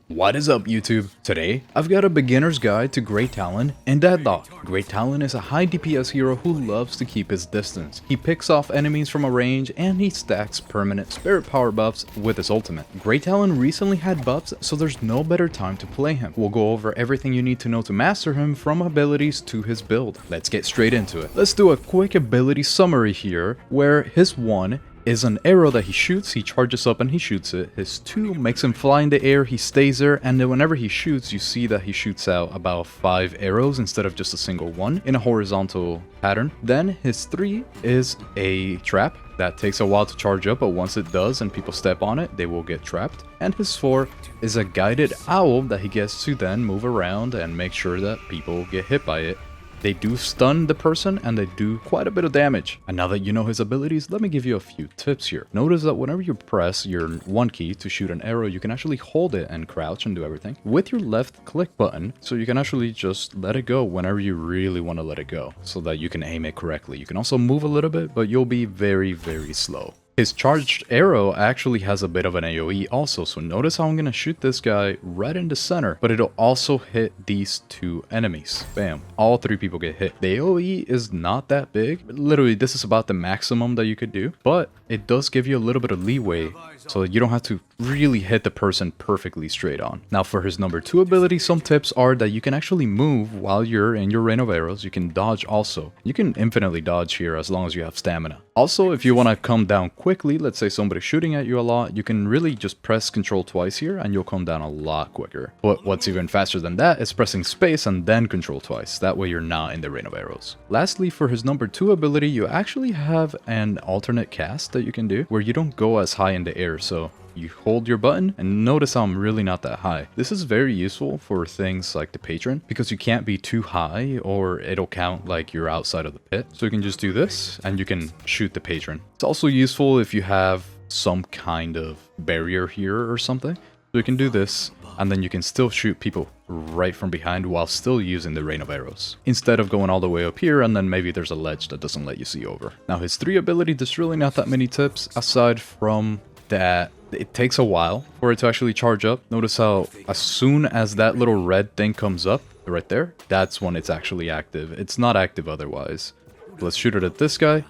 What is up, YouTube? Today, I've got a beginner's guide to Grey Talon and Deadlock. Grey Talon is a high DPS hero who loves to keep his distance. He picks off enemies from a range and he stacks permanent spirit power buffs with his ultimate. Grey Talon recently had buffs, so there's no better time to play him. We'll go over everything you need to know to master him, from abilities to his build. Let's get straight into it. Let's do a quick ability summary here, where his 1 is an arrow that he shoots, he charges up and he shoots it. His 2 makes him fly in the air, he stays there, and then whenever he shoots, you see that he shoots out about 5 arrows instead of just a single one in a horizontal pattern. Then his 3 is a trap that takes a while to charge up, but once it does and people step on it, they will get trapped. And his 4 is a guided owl that he gets to then move around and make sure that people get hit by it. They do stun the person and they do quite a bit of damage. And now that you know his abilities, let me give you a few tips here. Notice that whenever you press your 1 key to shoot an arrow, you can actually hold it and crouch and do everything with your left click button. So you can actually just let it go whenever you really want to let it go, so that you can aim it correctly. You can also move a little bit, but you'll be very, very slow. His charged arrow actually has a bit of an AoE also, so notice how I'm going to shoot this guy right in the center, but it'll also hit these 2 enemies. Bam. All 3 people get hit. The AoE is not that big. Literally, this is about the maximum that you could do, but it does give you a little bit of leeway, so you don't have to really hit the person perfectly straight on. Now for his number 2 ability, some tips are that you can actually move while you're in your rain of arrows. You can dodge also. You can infinitely dodge here as long as you have stamina. Also, if you want to come down quickly, let's say somebody's shooting at you a lot, you can really just press Control twice here and you'll come down a lot quicker. But what's even faster than that is pressing space and then Control twice. That way you're not in the rain of arrows. Lastly, for his number 2 ability, you actually have an alternate cast that you can do where you don't go as high in the air. So you hold your button and notice how I'm really not that high. This is very useful for things like the patron because you can't be too high or it'll count like you're outside of the pit. So you can just do this and you can shoot the patron. It's also useful if you have some kind of barrier here or something. So you can do this and then you can still shoot people right from behind while still using the rain of arrows, instead of going all the way up here and then maybe there's a ledge that doesn't let you see over. Now his 3 ability, there's really not that many tips aside from that it takes a while for it to actually charge up. Notice how as soon as that little red thing comes up right there, that's when it's actually active. It's not active otherwise. Let's shoot it at this guy.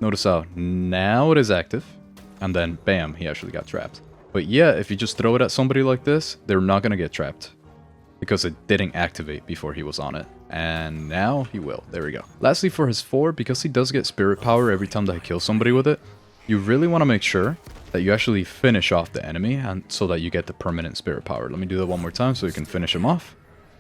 Notice how now it is active, and then bam, he actually got trapped. But yeah, if you just throw it at somebody like this, they're not gonna get trapped because it didn't activate before he was on it. And now he will. There we go. Lastly, for his 4, because he does get spirit power every time that he kills somebody with it, you really want to make sure that you actually finish off the enemy and so that you get the permanent spirit power. Let me do that one more time so you can finish him off,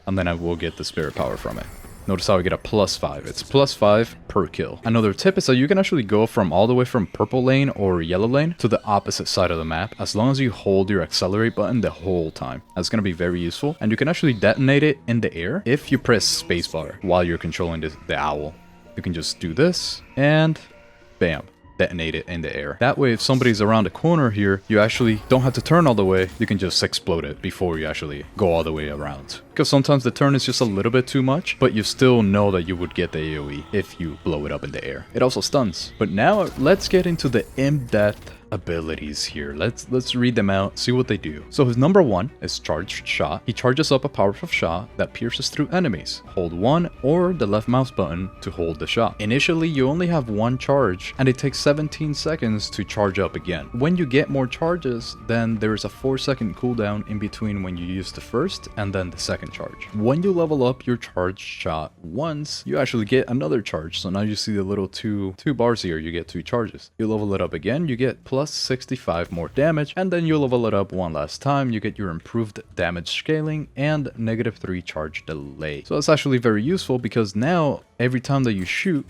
and then I will get the spirit power from it. Notice how I get a +5. It's +5 per kill. Another tip is that you can actually go from all the way from purple lane or yellow lane to the opposite side of the map as long as you hold your accelerate button the whole time. That's going to be very useful, and you can actually detonate it in the air if you press spacebar while you're controlling the owl. You can just do this and bam, detonate it in the air. That way, if somebody's around the corner here, you actually don't have to turn all the way. You can just explode it before you actually go all the way around. Because sometimes the turn is just a little bit too much, but you still know that you would get the AoE if you blow it up in the air. It also stuns. But now let's get into the in-depth abilities here. Let's read them out, see what they do. So his number 1 is charged shot. He charges up a powerful shot that pierces through enemies. Hold 1 or the left mouse button to hold the shot. Initially, you only have 1 charge and it takes 17 seconds to charge up again. When you get more charges, then there is a 4-second cooldown in between when you use the first and then the second charge. When you level up your charged shot once, you actually get another charge. So now you see the little two bars here, you get 2 charges. You level it up again, you get +65 more damage, and then you level it up one last time, you get your improved damage scaling and -3 charge delay. So that's actually very useful because now every time that you shoot,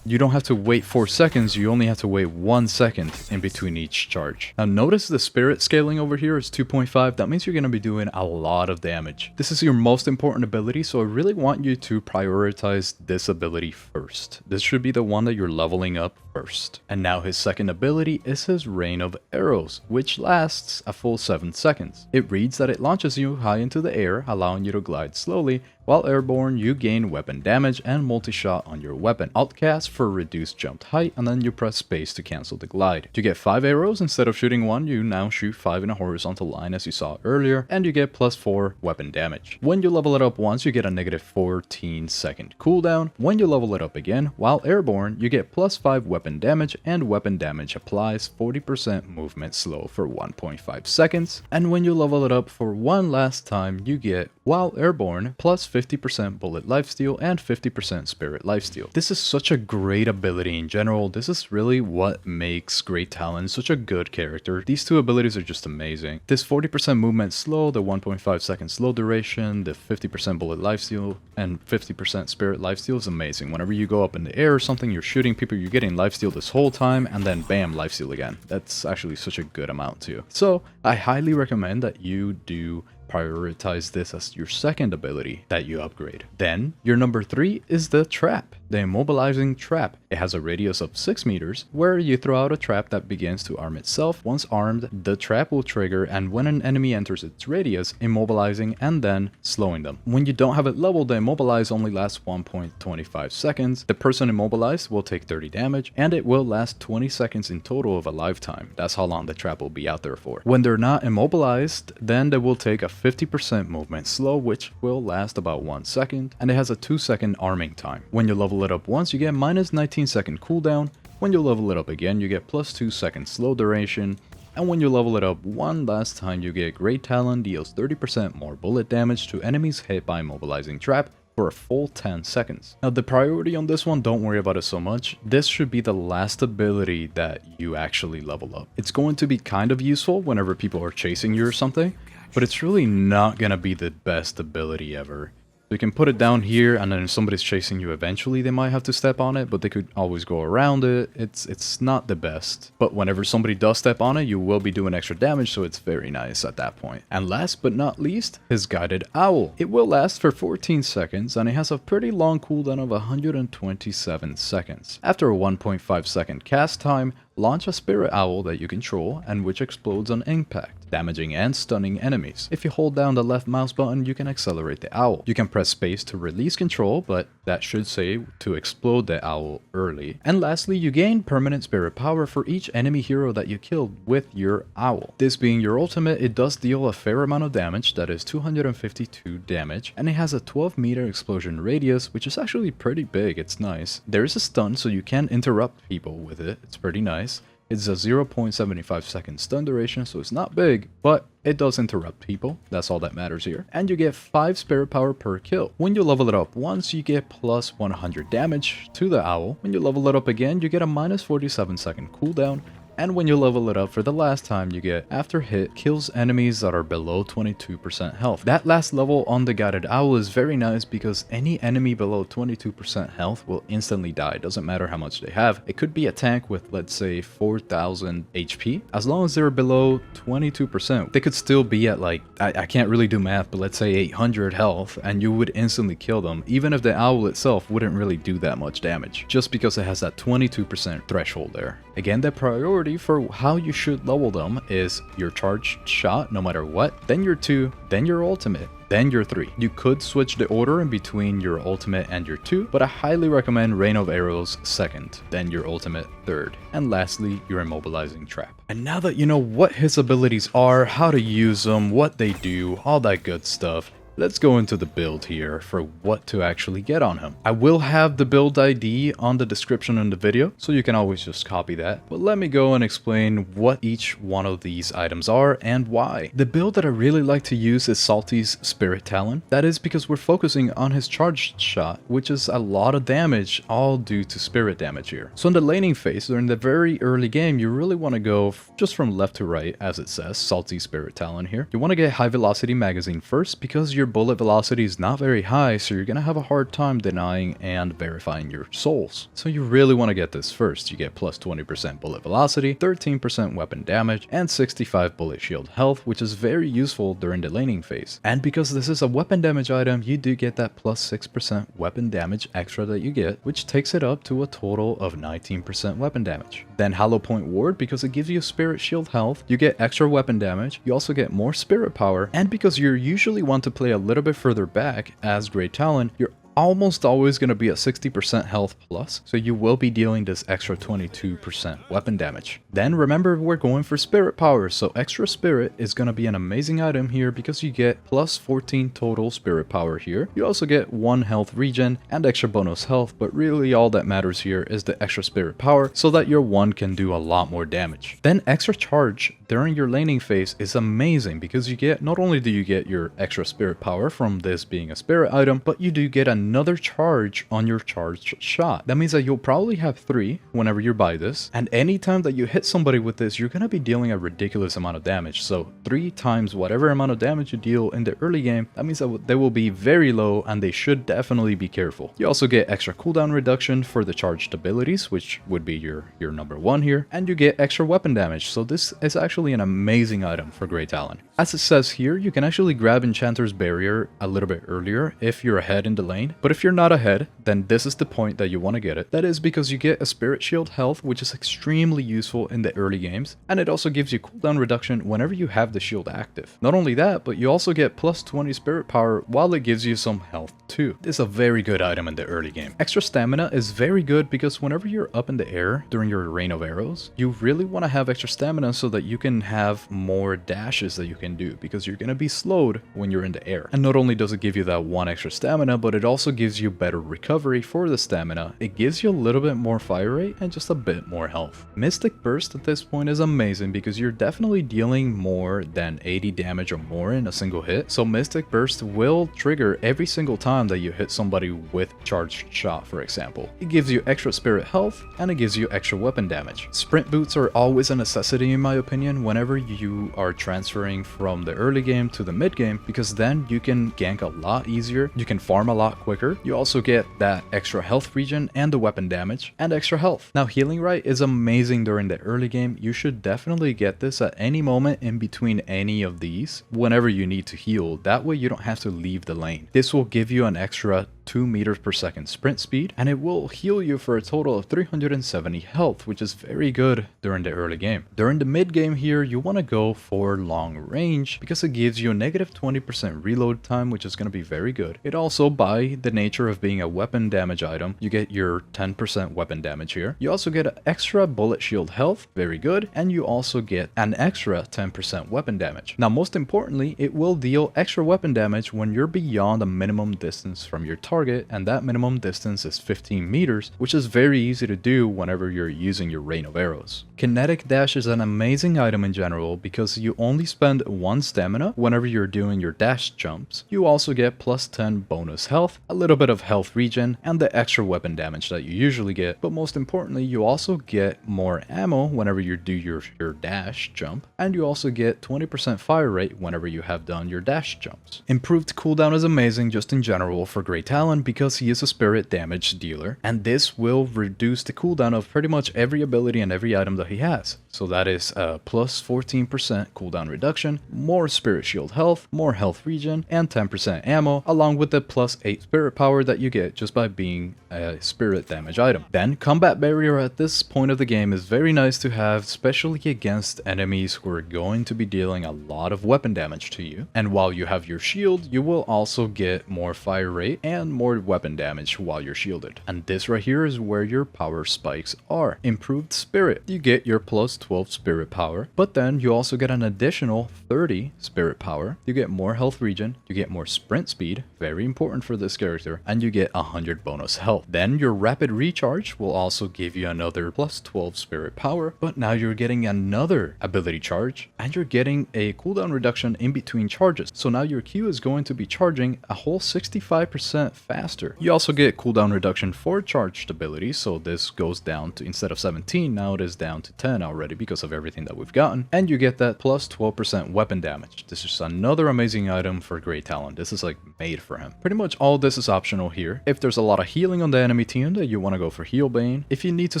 you don't have to wait 4 seconds, you only have to wait 1 second in between each charge. Now notice the spirit scaling over here is 2.5, that means you're going to be doing a lot of damage. This is your most important ability, so I really want you to prioritize this ability first. This should be the one that you're leveling up first. And now his second ability is his rain of arrows, which lasts a full 7 seconds. It reads that it launches you high into the air, allowing you to glide slowly While airborne, you gain weapon damage and multi-shot on your weapon. Outcast for reduced jumped height, and then you press space to cancel the glide. To get 5 arrows instead of shooting 1, you now shoot 5 in a horizontal line as you saw earlier, and you get plus 4 weapon damage. When you level it up once, you get a negative 14-second cooldown. When you level it up again, while airborne, you get plus 5 weapon damage, and weapon damage applies 40% movement slow for 1.5 seconds. And when you level it up for one last time, you get, while airborne, plus 50% bullet lifesteal and 50% spirit lifesteal. This is such a great ability in general. This is really what makes Grey Talon such a good character. These two abilities are just amazing. This 40% movement slow, the 1.5 second slow duration, the 50% bullet lifesteal, and 50% spirit lifesteal is amazing. Whenever you go up in the air or something, you're shooting people, you're getting lifesteal this whole time, and then bam, lifesteal again. That's actually such a good amount too. So I highly recommend that you do prioritize this as your second ability that you upgrade. Then your number 3 is the trap, the immobilizing trap. It has a radius of 6 meters where you throw out a trap that begins to arm itself. Once armed, the trap will trigger, and when an enemy enters its radius, immobilizing and then slowing them. When you don't have it leveled, the immobilize only lasts 1.25 seconds. The person immobilized will take 30 damage, and it will last 20 seconds in total of a lifetime. That's how long the trap will be out there for. When they're not immobilized, then they will take a 50% movement slow, which will last about 1 second, and it has a 2-second arming time. When you level it up once, you get minus 19-second cooldown. When you level it up again, you get plus 2-second slow duration. And when you level it up one last time, you get Grey Talon deals 30% more bullet damage to enemies hit by immobilizing trap for a full 10 seconds. Now the priority on this one, don't worry about it so much. This should be the last ability that you actually level up. It's going to be kind of useful whenever people are chasing you or something, but it's really not gonna be the best ability ever. So you can put it down here, and then if somebody's chasing you eventually, they might have to step on it, but they could always go around it. It's not the best. But whenever somebody does step on it, you will be doing extra damage, so it's very nice at that point. And last but not least, his guided owl. It will last for 14 seconds, and it has a pretty long cooldown of 127 seconds. After a 1.5 second cast time, launch a spirit owl that you control and which explodes on impact, damaging and stunning enemies. If you hold down the left mouse button, you can accelerate the owl. You can press space to release control, but that should say to explode the owl early. And lastly, you gain permanent spirit power for each enemy hero that you killed with your owl. This being your ultimate, it does deal a fair amount of damage, that is 252 damage, and it has a 12-meter explosion radius, which is actually pretty big. It's nice. There is a stun, so you can interrupt people with it. It's pretty nice. It's a 0.75 second stun duration, so it's not big, but it does interrupt people. That's all that matters here. And you get 5 spirit power per kill. When you level it up once, you get plus 100 damage to the owl. When you level it up again, you get a minus 47 second cooldown. And when you level it up for the last time, you get, after hit, kills enemies that are below 22% health. That last level on the guided owl is very nice because any enemy below 22% health will instantly die. Doesn't matter how much they have. It could be a tank with, let's say, 4000 HP. As long as they're below 22%, they could still be at like, I can't really do math, but let's say 800 health, and you would instantly kill them, even if the owl itself wouldn't really do that much damage, just because it has that 22% threshold there. Again, the priority for how you should level them is your charged shot no matter what, then your 2, then your ultimate, then your 3. You could switch the order in between your ultimate and your 2, but I highly recommend Rain of Arrows second, then your ultimate third, and lastly your immobilizing trap. And now that you know what his abilities are, how to use them, what they do, all that good stuff, let's go into the build here for what to actually get on him. I will have the build ID on the description in the video, so you can always just copy that. But let me go and explain what each one of these items are and why. The build that I really like to use is Salty's Spirit Talon. That is because we're focusing on his charged shot, which is a lot of damage, all due to spirit damage here. So in the laning phase, during the very early game, you really want to go just from left to right, as it says, Salty Spirit Talon here. You want to get high velocity magazine first because your bullet velocity is not very high, so you're gonna have a hard time denying and verifying your souls. So you really want to get this first. You get plus 20% bullet velocity, 13% weapon damage, and 65 bullet shield health, which is very useful during the laning phase. And because this is a weapon damage item, you do get that plus 6% weapon damage extra that you get, which takes it up to a total of 19% weapon damage. Then Hollow Point Ward, because it gives you spirit shield health, you get extra weapon damage, you also get more spirit power, and because you usually want to play a a little bit further back as Grey Talon, you're almost always going to be at 60% health plus, so you will be dealing this extra 22% weapon damage. Then remember, we're going for spirit power, so extra spirit is going to be an amazing item here because you get plus 14 total spirit power here. You also get 1 health regen and extra bonus health, but really all that matters here is the extra spirit power so that your 1 can do a lot more damage. Then extra charge during your laning phase is amazing because you get, not only do you get your extra spirit power from this being a spirit item, but you do get another charge on your charged shot. That means that you'll probably have 3 whenever you buy this, and anytime that you hit somebody with this, you're gonna be dealing a ridiculous amount of damage. So 3 times whatever amount of damage you deal in the early game, that means that they will be very low and they should definitely be careful. You also get extra cooldown reduction for the charged abilities, which would be your number 1 here, and you get extra weapon damage. So this is actually an amazing item for Grey Talon. As it says here, you can actually grab Enchanter's Barrier a little bit earlier if you're ahead in the lane, but if you're not ahead, then this is the point that you want to get it. That is because you get a Spirit Shield health, which is extremely useful in the early games, and it also gives you cooldown reduction whenever you have the shield active. Not only that, but you also get plus 20 spirit power while it gives you some health too. This is a very good item in the early game. Extra stamina is very good because whenever you're up in the air during your rain of arrows, you really want to have extra stamina so that you can have more dashes that you can do, because you're going to be slowed when you're in the air. And not only does it give you that 1 extra stamina, but it also gives you better recovery for the stamina. It gives you a little bit more fire rate and just a bit more health. Mystic Burst at this point is amazing because you're definitely dealing more than 80 damage or more in a single hit. So Mystic Burst will trigger every single time that you hit somebody with charged shot, for example. It gives you extra spirit health and it gives you extra weapon damage. Sprint boots are always a necessity in my opinion whenever you are transferring from the early game to the mid game, because then you can gank a lot easier, you can farm a lot quicker. You also get that extra health regen and the weapon damage and extra health. Now healing right is amazing during the early game. You should definitely get this at any moment in between any of these whenever you need to heal. That way you don't have to leave the lane. This will give you an extra 2 meters per second sprint speed, and it will heal you for a total of 370 health, which is very good during the early game. During the mid game here, you want to go for long range because it gives you a negative 20% reload time, which is going to be very good. It also, by the nature of being a weapon damage item, you get your 10% weapon damage here. You also get an extra bullet shield health, very good, and you also get an extra 10% weapon damage. Now, most importantly, it will deal extra weapon damage when you're beyond a minimum distance from your target, and that minimum distance is 15 meters, which is very easy to do whenever you're using your rain of arrows. Kinetic dash is an amazing item in general because you only spend 1 stamina whenever you're doing your dash jumps. You also get plus 10 bonus health, a little bit of health regen, and the extra weapon damage that you usually get, but most importantly, you also get more ammo whenever you do your dash jump, and you also get 20% fire rate whenever you have done your dash jumps. Improved cooldown is amazing just in general for Grey Talon because he is a spirit damage dealer, and this will reduce the cooldown of pretty much every ability and every item that he has. So that is a plus 14% cooldown reduction, more spirit shield health, more health regen, and 10% ammo, along with the plus 8 spirit power that you get just by being a spirit damage item. Then combat barrier at this point of the game is very nice to have, especially against enemies who are going to be dealing a lot of weapon damage to you. And while you have your shield, you will also get more fire rate and more weapon damage while you're shielded. And this right here is where your power spikes are. Improved spirit. You get your plus 12 spirit power, but then you also get an additional 30 spirit power. You get more health regen, you get more sprint speed, very important for this character, and you get 100 bonus health. Then your rapid recharge will also give you another plus 12 spirit power, but now you're getting another ability charge, and you're getting a cooldown reduction in between charges. So now your Q is going to be charging a whole 65% faster. You also get cooldown reduction for charged abilities, so this goes down to, instead of 17, now it is down to 10 already because of everything that we've gotten, and you get that plus 12% weapon damage. This is another amazing item for Grey Talon. This is like made for him. Pretty much all this is optional here. If there's a lot of healing on the enemy team, that you want to go for Heal Bane. If you need to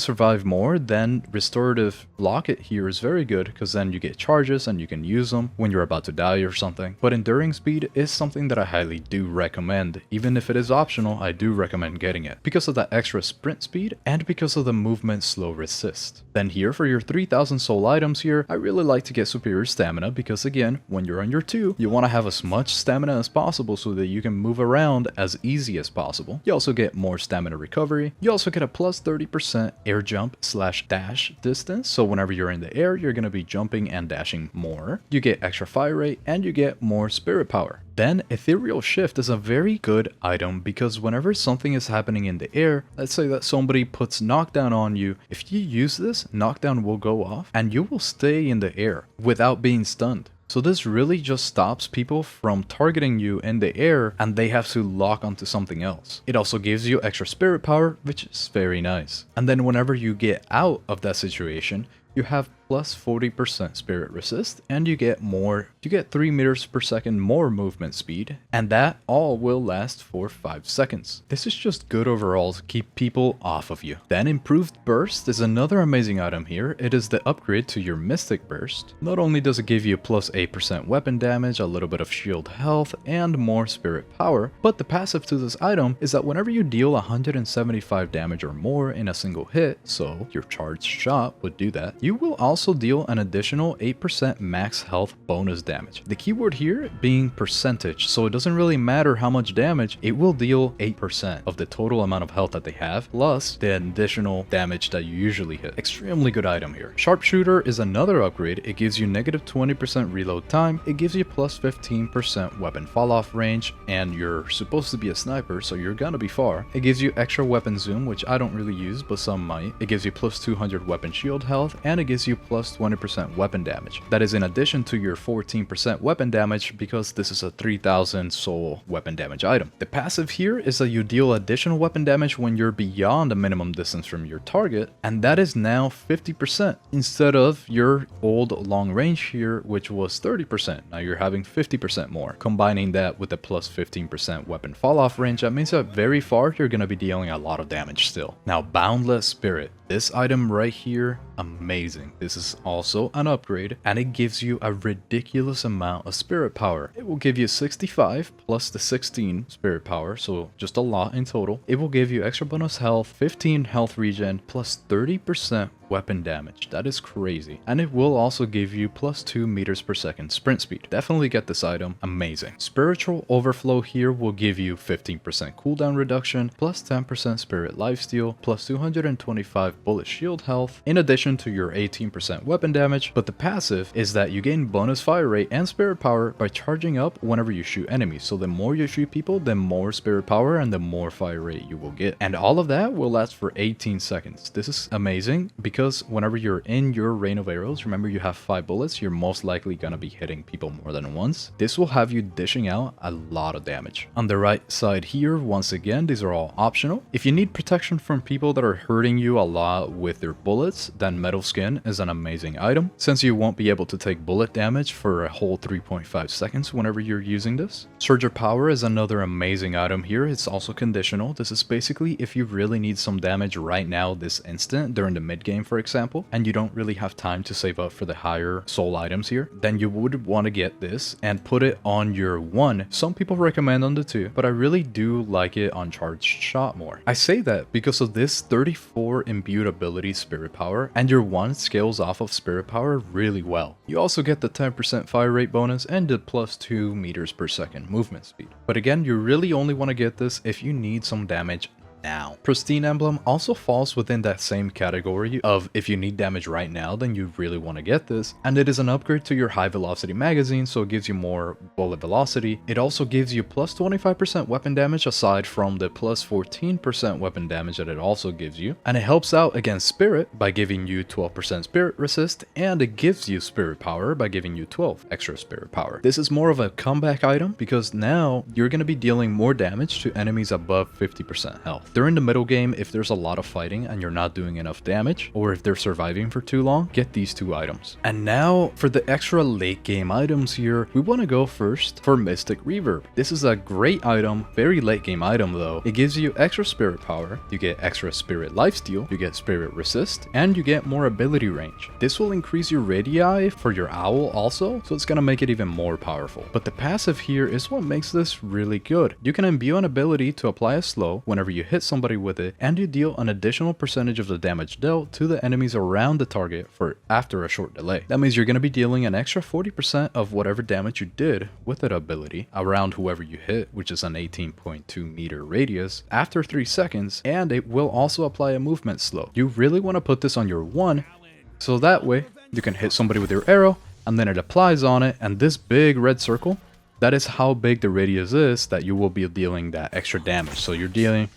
survive more, then Restorative Locket here is very good because then you get charges and you can use them when you're about to die or something. But Enduring Speed is something that I highly do recommend. Even if it is optional, I do recommend getting it because of that extra sprint speed and because of the movement slow resist. Then here for your 3000 3000 soul items here, I really like to get superior stamina because again, when you're on your 2, you want to have as much stamina as possible so that you can move around as easy as possible. You also get more stamina recovery. You also get a plus 30% air jump / dash distance, so whenever you're in the air, you're going to be jumping and dashing more. You get extra fire rate and you get more spirit power. Then Ethereal Shift is a very good item because whenever something is happening in the air, let's say that somebody puts knockdown on you, if you use this, knockdown will go off and you will stay in the air without being stunned. So this really just stops people from targeting you in the air and they have to lock onto something else. It also gives you extra spirit power, which is very nice. And then whenever you get out of that situation, you have plus 40% spirit resist and you get 3 meters per second more movement speed, and that all will last for 5 seconds. This is just good overall to keep people off of you. Then improved burst is another amazing item here. It is the upgrade to your mystic burst. Not only does it give you plus 8% weapon damage, a little bit of shield health, and more spirit power, but the passive to this item is that whenever you deal 175 damage or more in a single hit, so your charged shot would do that, you will also deal an additional 8% max health bonus damage. The keyword here being percentage, so it doesn't really matter how much damage, it will deal 8% of the total amount of health that they have, plus the additional damage that you usually hit. Extremely good item here. Sharpshooter is another upgrade. It gives you negative 20% reload time, it gives you plus 15% weapon fall off range, and you're supposed to be a sniper, so you're gonna be far. It gives you extra weapon zoom, which I don't really use, but some might. It gives you plus 200 weapon shield health, and it gives you plus 20% weapon damage. That is in addition to your 14% weapon damage because this is a 3000 soul weapon damage item. The passive here is that you deal additional weapon damage when you're beyond a minimum distance from your target, and that is now 50% instead of your old long range here, which was 30%. Now you're having 50% more. Combining that with the plus 15% weapon fall off range, that means that very far you're going to be dealing a lot of damage still. Now Boundless Spirit. This item right here, amazing. This is also an upgrade and it gives you a ridiculous amount of spirit power. It will give you 65 plus the 16 spirit power, so just a lot in total. It will give you extra bonus health, 15 health regen, plus 30% weapon damage. That is crazy. And it will also give you plus 2 meters per second sprint speed. Definitely get this item. Amazing. Spiritual Overflow here will give you 15% cooldown reduction, plus 10% spirit lifesteal, plus 225 bullet shield health, in addition to your 18% weapon damage. But the passive is that you gain bonus fire rate and spirit power by charging up whenever you shoot enemies. So the more you shoot people, the more spirit power and the more fire rate you will get. And all of that will last for 18 seconds. This is amazing because whenever you're in your rain of arrows, remember you have 5 bullets, you're most likely gonna be hitting people more than once. This will have you dishing out a lot of damage. On the right side here, once again, these are all optional. If you need protection from people that are hurting you a lot with their bullets, then Metal Skin is an amazing item, since you won't be able to take bullet damage for a whole 3.5 seconds whenever you're using this. Surge of Power is another amazing item here. It's also conditional. This is basically if you really need some damage right now this instant during the mid game, for example, and you don't really have time to save up for the higher soul items here, then you would want to get this and put it on your 1. Some people recommend on the 2, but I really do like it on charged shot more. I say that because of this 34 imbued ability spirit power, and your 1 scales off of spirit power really well. You also get the 10% fire rate bonus and the plus 2 meters per second movement speed. But again, you really only want to get this if you need some damage now. Pristine Emblem also falls within that same category of if you need damage right now, then you really want to get this, and it is an upgrade to your high velocity magazine, so it gives you more bullet velocity. It also gives you plus 25% weapon damage aside from the plus 14% weapon damage that it also gives you, and it helps out against spirit by giving you 12% spirit resist, and it gives you spirit power by giving you 12 extra spirit power. This is more of a comeback item because now you're going to be dealing more damage to enemies above 50% health. During the middle game, if there's a lot of fighting and you're not doing enough damage, or if they're surviving for too long, get these 2 items. And now for the extra late game items here, we want to go first for Mystic Reverb. This is a great item, very late game item though. It gives you extra spirit power, you get extra spirit lifesteal, you get spirit resist, and you get more ability range. This will increase your radii for your owl also, so it's gonna make it even more powerful. But the passive here is what makes this really good. You can imbue an ability to apply a slow whenever you hit hit somebody with it, and you deal an additional percentage of the damage dealt to the enemies around the target for after a short delay. That means you're going to be dealing an extra 40% of whatever damage you did with that ability around whoever you hit, which is an 18.2 meter radius, after 3 seconds, and it will also apply a movement slow. You really want to put this on your 1, so that way you can hit somebody with your arrow, and then it applies on it, and this big red circle, that is how big the radius is that you will be dealing that extra damage. So you're dealing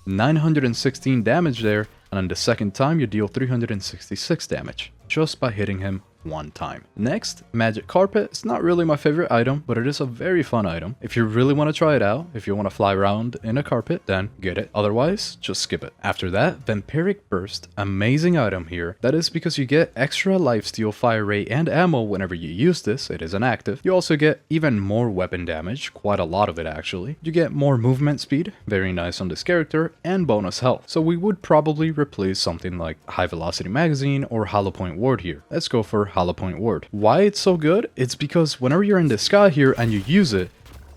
916 damage there, and on the second time you deal 366 damage just by hitting him 1 time. Next, Magic Carpet. It's not really my favorite item, but it is a very fun item. If you really want to try it out, if you want to fly around in a carpet, then get it. Otherwise, just skip it. After that, Vampiric Burst. Amazing item here. That is because you get extra lifesteal, fire rate, and ammo whenever you use this. It is an active. You also get even more weapon damage, quite a lot of it actually. You get more movement speed, very nice on this character, and bonus health. So we would probably replace something like High Velocity Magazine or Hollow Point Ward here. Let's go for Hollow Point Ward. Why it's so good? It's because whenever you're in the sky here and you use it,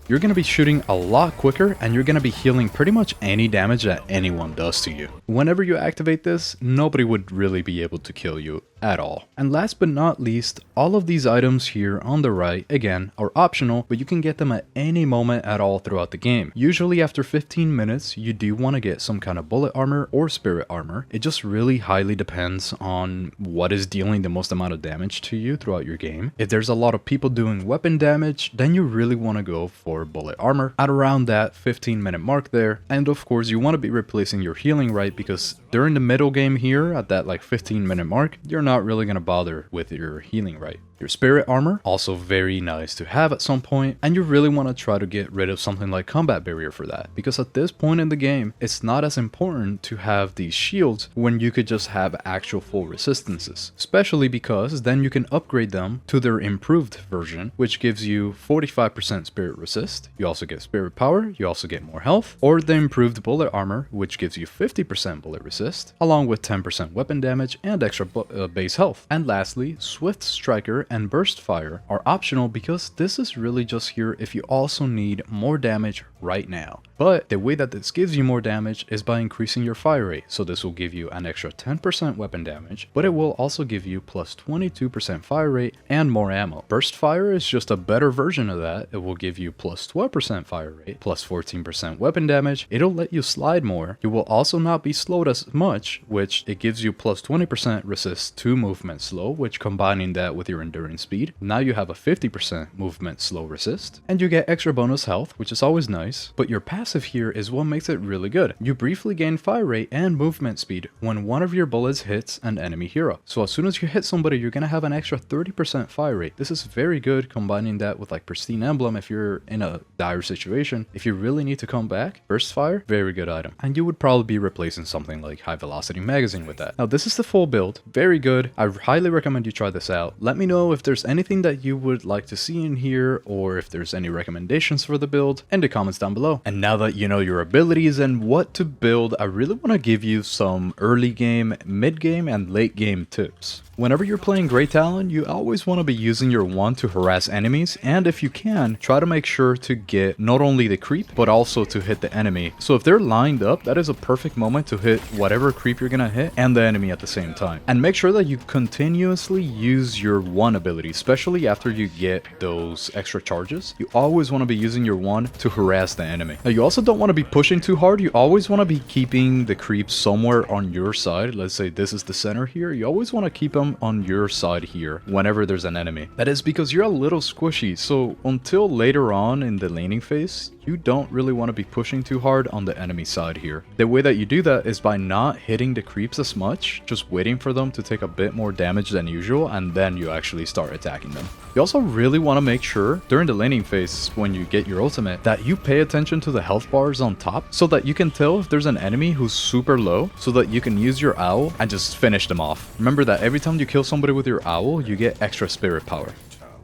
you're going to be shooting a lot quicker, and you're going to be healing pretty much any damage that anyone does to you. Whenever you activate this, nobody would really be able to kill you at all. And last but not least, all of these items here on the right, again, are optional, but you can get them at any moment at all throughout the game. Usually after 15 minutes, you do want to get some kind of bullet armor or spirit armor. It just really highly depends on what is dealing the most amount of damage to you throughout your game. If there's a lot of people doing weapon damage, then you really want to go for bullet armor at around that 15-minute mark there. And of course, you want to be replacing your healing right, because during the middle game here at that like 15-minute mark, you're not really going to bother with your healing right. Your spirit armor, also very nice to have at some point, and you really want to try to get rid of something like combat barrier for that, because at this point in the game, it's not as important to have these shields when you could just have actual full resistances, especially because then you can upgrade them to their improved version, which gives you 45% spirit resist. You also get spirit power, you also get more health, or the improved bullet armor, which gives you 50% bullet resist, along with 10% weapon damage and extra base health. And lastly, Swift Striker and Burst Fire are optional, because this is really just here if you also need more damage right now. But the way that this gives you more damage is by increasing your fire rate. So this will give you an extra 10% weapon damage, but it will also give you plus 22% fire rate and more ammo. Burst Fire is just a better version of that. It will give you plus 12% fire rate, plus 14% weapon damage. It'll let you slide more. You will also not be slowed as much, which it gives you plus 20% resist to movement slow, which combining that with your endurance speed, now you have a 50% movement slow resist, and you get extra bonus health, which is always nice. But your passive here is what makes it really good. You briefly gain fire rate and movement speed when one of your bullets hits an enemy hero. So as soon as you hit somebody, you're gonna have an extra 30% fire rate. This is very good, combining that with like Pristine Emblem if you're in a dire situation. If you really need to come back, Burst Fire, very good item. And you would probably be replacing something like High Velocity Magazine with that. Now this is the full build, very good. I highly recommend you try this out. Let me know if there's anything that you would like to see in here, or if there's any recommendations for the build in the comments down below. And now that you know your abilities and what to build, I really want to give you some early game, mid game, and late game tips. Whenever you're playing Grey Talon, you always want to be using your 1 to harass enemies, and if you can, try to make sure to get not only the creep, but also to hit the enemy. So if they're lined up, that is a perfect moment to hit whatever creep you're gonna hit and the enemy at the same time. And make sure that you continuously use your 1 ability, especially after you get those extra charges. You always want to be using your 1 to harass the enemy. Now you also don't want to be pushing too hard. You always want to be keeping the creeps somewhere on your side. Let's say this is the center here. You always want to keep them on your side here whenever there's an enemy. That is because you're a little squishy, so until later on in the laning phase, you don't really want to be pushing too hard on the enemy side here. The way that you do that is by not hitting the creeps as much, just waiting for them to take a bit more damage than usual, and then you actually start attacking them. You also really want to make sure during the laning phase, when you get your ultimate, that you pay attention to the health bars on top, so that you can tell if there's an enemy who's super low, so that you can use your owl and just finish them off. Remember that every time you kill somebody with your owl, you get extra spirit power.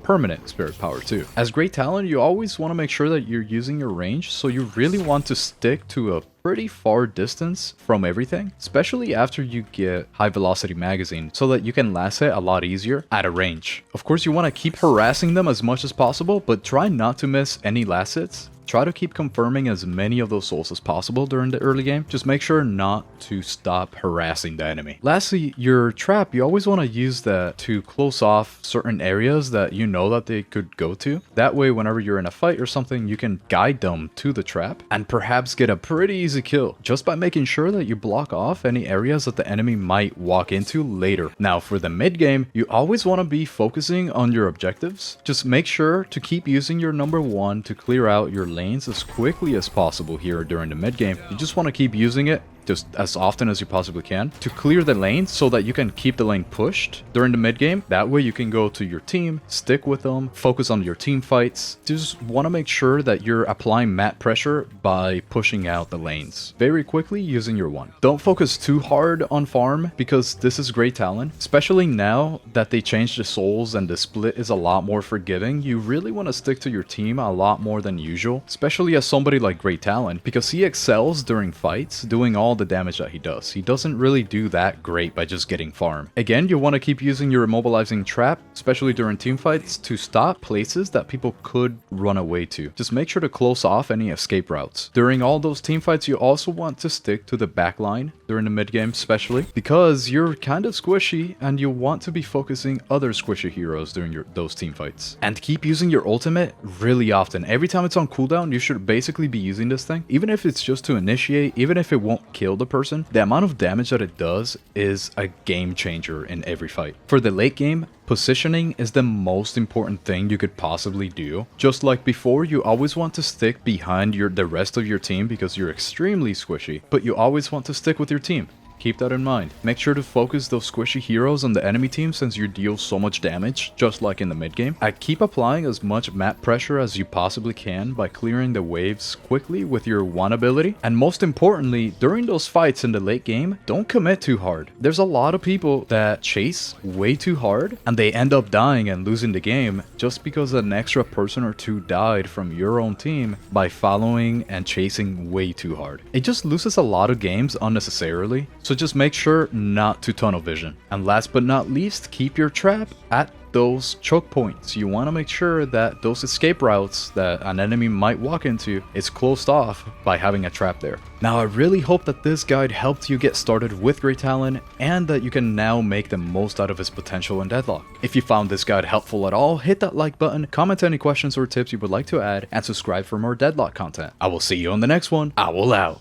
Permanent spirit power too. As Grey Talon, you always want to make sure that you're using your range, so you really want to stick to a pretty far distance from everything, especially after you get High Velocity Magazine, so that you can last hit a lot easier at a range. Of course, you want to keep harassing them as much as possible, but try not to miss any last hits. try to keep confirming as many of those souls as possible during the early game. Just make sure not to stop harassing the enemy. Lastly, your trap, you always want to use that to close off certain areas that you know that they could go to. That way, whenever you're in a fight or something, you can guide them to the trap and perhaps get a pretty easy kill just by making sure that you block off any areas that the enemy might walk into later. Now, for the mid game, you always want to be focusing on your objectives. Just make sure to keep using your number 1 to clear out your lanes as quickly as possible here during the mid game. You just want to keep using it just as often as you possibly can to clear the lane so that you can keep the lane pushed during the mid game. That way you can go to your team, stick with them, focus on your team fights. Just want to make sure that you're applying map pressure by pushing out the lanes very quickly using your 1. Don't focus too hard on farm because this is Grey Talon, especially now that they changed the souls and the split is a lot more forgiving. You really want to stick to your team a lot more than usual, especially as somebody like Grey Talon, because he excels during fights doing all the damage that he does. He doesn't really do that great by just getting farm. Again, you want to keep using your immobilizing trap, especially during team fights, to stop places that people could run away to. Just make sure to close off any escape routes. During all those team fights, you also want to stick to the back line during the mid game, especially because you're kind of squishy and you want to be focusing other squishy heroes during those team fights. And keep using your ultimate really often. Every time it's on cooldown, you should basically be using this thing, even if it's just to initiate, even if it won't kill the person. The amount of damage that it does is a game changer in every fight. For the late game, positioning is the most important thing you could possibly do. Just like before, you always want to stick behind the rest of your team because you're extremely squishy, but you always want to stick with your team. Keep that in mind. Make sure to focus those squishy heroes on the enemy team since you deal so much damage, just like in the mid game. I keep applying as much map pressure as you possibly can by clearing the waves quickly with your 1 ability. And most importantly, during those fights in the late game, don't commit too hard. There's a lot of people that chase way too hard and they end up dying and losing the game just because an extra person or 2 died from your own team by following and chasing way too hard. It just loses a lot of games unnecessarily. So just make sure not to tunnel vision. And last but not least, keep your trap at those choke points. You want to make sure that those escape routes that an enemy might walk into is closed off by having a trap there. Now, I really hope that this guide helped you get started with Grey Talon and that you can now make the most out of his potential in Deadlock. If you found this guide helpful at all, hit that like button, comment any questions or tips you would like to add, and subscribe for more Deadlock content. I will see you on the next one. Owl out.